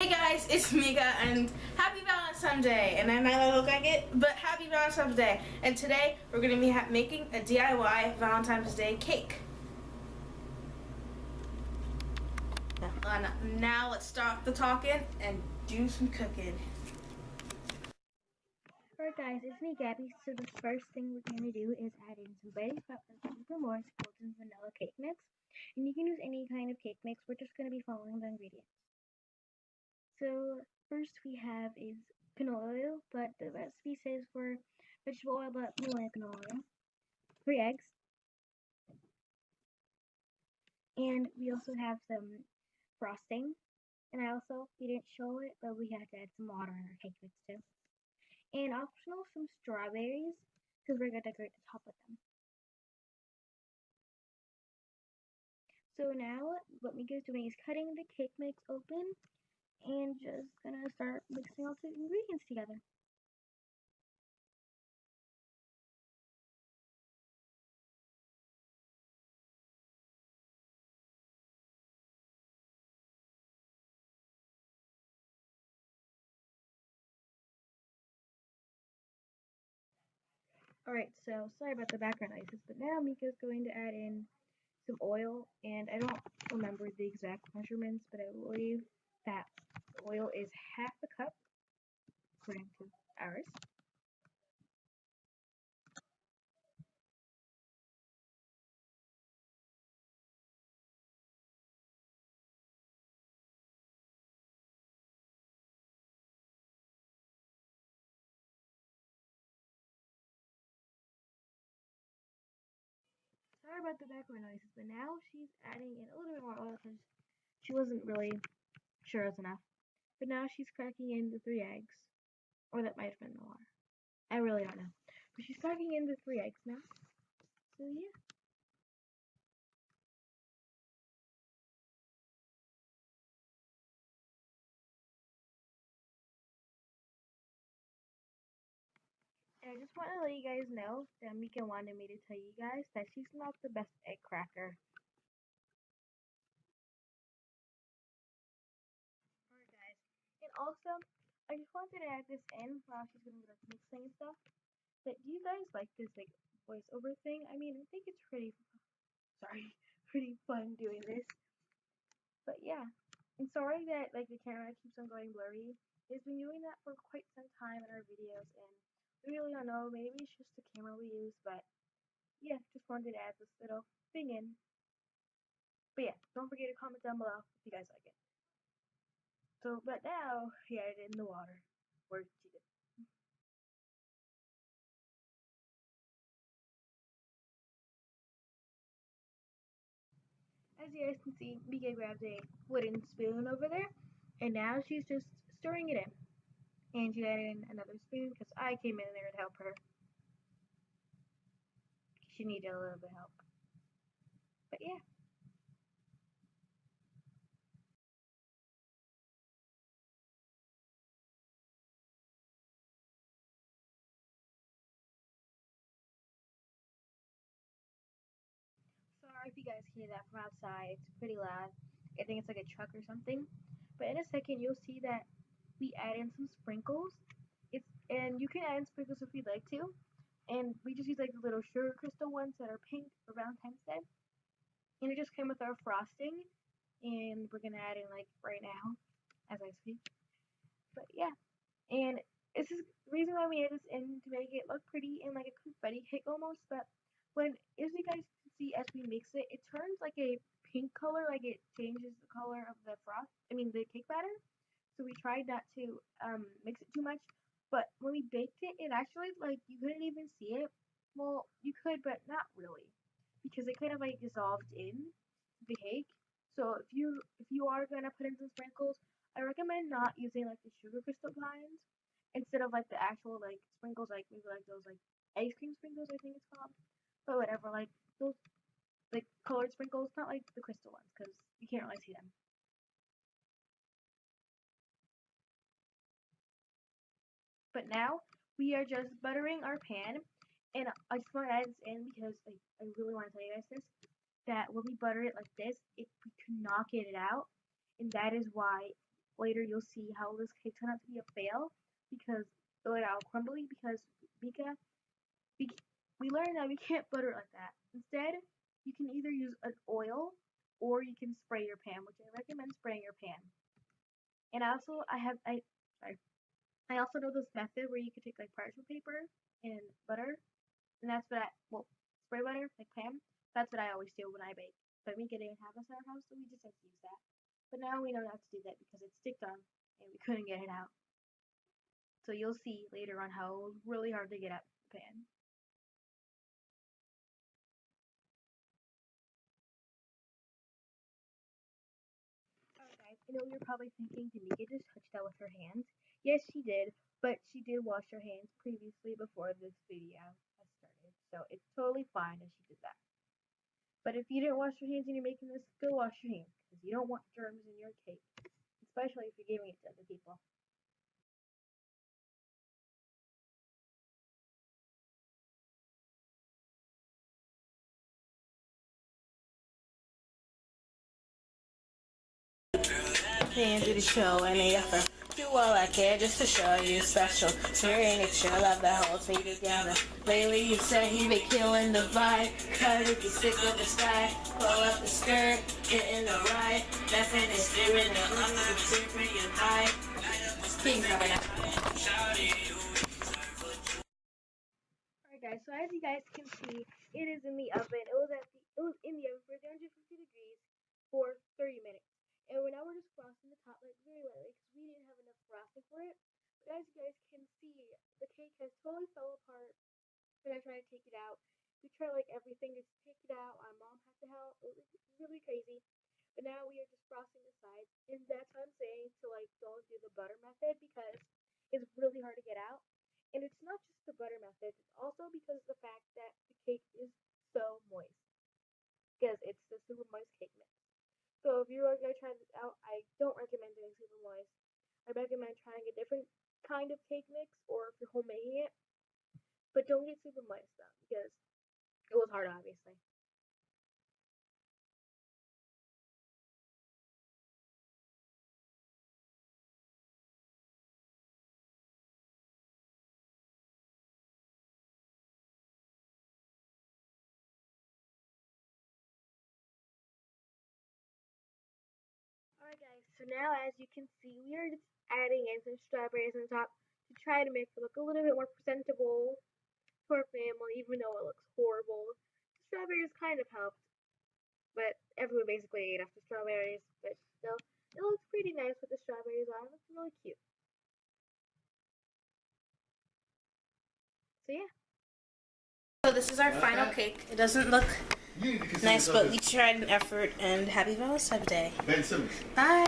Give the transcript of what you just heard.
Hey guys, it's Mika and happy Valentine's Day. And I might not look like it, but happy Valentine's Day. And today we're going to be making a DIY Valentine's Day cake. Now let's stop the talking and do some cooking. Alright guys, it's me Gabby. So the first thing we're going to do is add in some baking powder and some Filmora's golden vanilla cake mix. And you can use any kind of cake mix. We're just going to be following the ingredients. So first we have is canola oil, but the recipe says for vegetable oil, but we want canola oil. 3 eggs. And we also have some frosting. And we didn't show it, but we had to add some water in our cake mix too. And optional, some strawberries, because we're going to decorate the top with them. So now what Mika's doing is cutting the cake mix open and just gonna start mixing all the ingredients together. Alright, so sorry about the background noises, but now Mika's going to add in some oil, and I don't remember the exact measurements, but I believe that oil is half a cup, according to ours. Sorry about the background noises, but now she's adding in a little bit more oil because she wasn't really sure it was enough. But now she's cracking in the 3 eggs, or that might have been the water. I really don't know. But she's cracking in the 3 eggs now. So yeah. And I just want to let you guys know that Mika wanted me to tell you guys that she's not the best egg cracker. Alright guys. And also, I just wanted to add this in while she's gonna be like mixing and stuff. That do you guys like this like voiceover thing? I mean, I think it's pretty fun doing this. But yeah. I'm sorry that like the camera keeps on going blurry. It's been doing that for quite some time in our videos, and we really don't know. Maybe it's just the camera we use, but yeah, just wanted to add this little thing in. But yeah, don't forget to comment down below if you guys like it. So, but now he added in the water. Where did you do? As you guys can see, Mika grabbed a wooden spoon over there, and now she's just stirring it in. And she added in another spoon because I came in there to help her. She needed a little bit of help. But yeah. Sorry if you guys hear that from outside. It's pretty loud. I think it's like a truck or something. But in a second, you'll see that we add in some sprinkles. And you can add in sprinkles if you'd like to. And we just use like the little sugar crystal ones that are pink for Valentine's Day. And it just came with our frosting. And we're gonna add in like right now, as I speak. But yeah. And this is the reason why we add this in to make it look pretty and like a confetti cake almost. But as you guys can see as we mix it, it turns like a pink color, like it changes the color of the the cake batter. So we tried not to mix it too much. But when we baked it, it actually like you couldn't even see it. Well, you could, but not really, because it kind of like dissolved in the cake. So if you are gonna put in some sprinkles, I recommend not using like the sugar crystal kinds instead of like the actual like sprinkles, like maybe like those like ice cream sprinkles, I think it's called. But whatever, like those like colored sprinkles, not like the crystal ones, because you can't really see them. But now we are just buttering our pan, and I just want to add this in because I really want to tell you guys this, that when we butter it like this, we cannot get it out, and that is why later you'll see how this cake turned out to be a fail because it went out crumbly because Mika, we learned that we can't butter it like that. Instead, you can either use an oil or you can spray your pan, which I recommend spraying your pan. And I also know this method where you can take like parchment paper and butter, and that's what spray butter like pan. That's what I always do when I bake. But we didn't have this in our house, so we just had to use that. But now we know not to do that because it's sticked on and we couldn't get it out. So you'll see later on how it was really hard to get out the pan. Alright guys, I know you're probably thinking, did Mika just touch that with her hands? Yes, she did, but she did wash her hands previously before this video has started. So it's totally fine if she did that. But if you didn't wash your hands and you're making this, go wash your hands because you don't want germs in your cake, especially if you're giving it to other people. Into the show and they offer do all I can just to show you special. Sharing extra love that holds me together. Lately you say he been killing the vibe. Cause if you stick up the sky, pull up the skirt, get in the ride. Nothing is different, nothing is different, you're high. King's coming out. Alright guys, so as you guys can see, it is in the oven. It was in the oven for 350 degrees for 30 minutes. And now we're just frosting the top like very lightly because we didn't have enough frosting for it. But as you guys can see, the cake has totally fell apart when I tried to take it out. We tried like everything to take it out. My mom had to help. It was really crazy. But now we are just frosting the sides. And that's what I'm saying to like don't do the butter method because it's really hard to get out. And it's not just the butter method, it's also because of the fact that the cake is so moist. Because it's the super moist cake mix. So if you are going to try this out, I don't recommend doing super moist. I recommend trying a different kind of cake mix or if you're home making it. But don't get super moist though, because it was hard obviously. Alright guys, so now as you can see, we are just adding in some strawberries on top to try to make it look a little bit more presentable to our family, even though it looks horrible. The strawberries kind of helped, but everyone basically ate off the strawberries, but still, it looks pretty nice with the strawberries on. It looks really cute. So yeah. So this is our final cake. It doesn't look nice, but we tried an effort, and happy Valentine's Day. Bye.